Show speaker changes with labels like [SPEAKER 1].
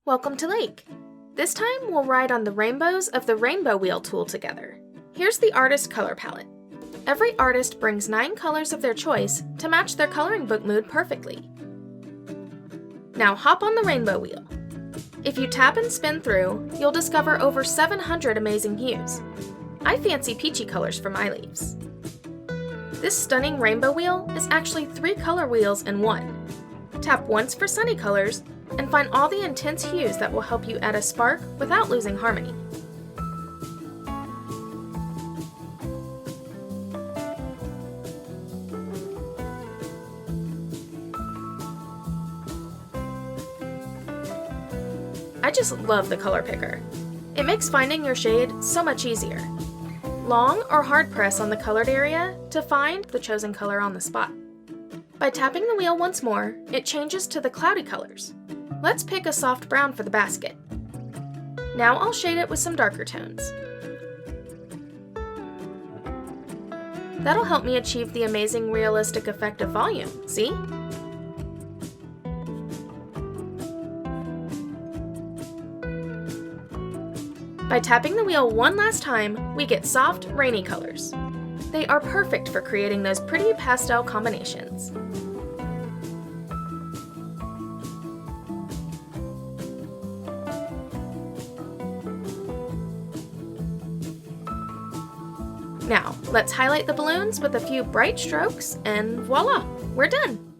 [SPEAKER 1] Welcome to Lake. This time we'll ride on the rainbows of the Rainbow Wheel tool together. Here's the artist color palette. Every artist brings 9 colors of their choice to match their coloring book mood perfectly. Now hop on the rainbow wheel. If you tap and spin through, you'll discover over 700 amazing hues. I fancy peachy colors for my leaves. This stunning rainbow wheel is actually 3 color wheels in one. Tap once for sunny colors, and find all the intense hues that will help you add a spark without losing harmony. I just love the color picker. It makes finding your shade so much easier. Long or hard press on the colored area to find the chosen color on the spot. By tapping the wheel once more, it changes to the cloudy colors. Let's pick a soft brown for the basket. Now I'll shade it with some darker tones. That'll help me achieve the amazing realistic effect of volume, see? By tapping the wheel one last time, we get soft, rainy colors. They are perfect for creating those pretty pastel combinations. Now, let's highlight the balloons with a few bright strokes, and voila, we're done!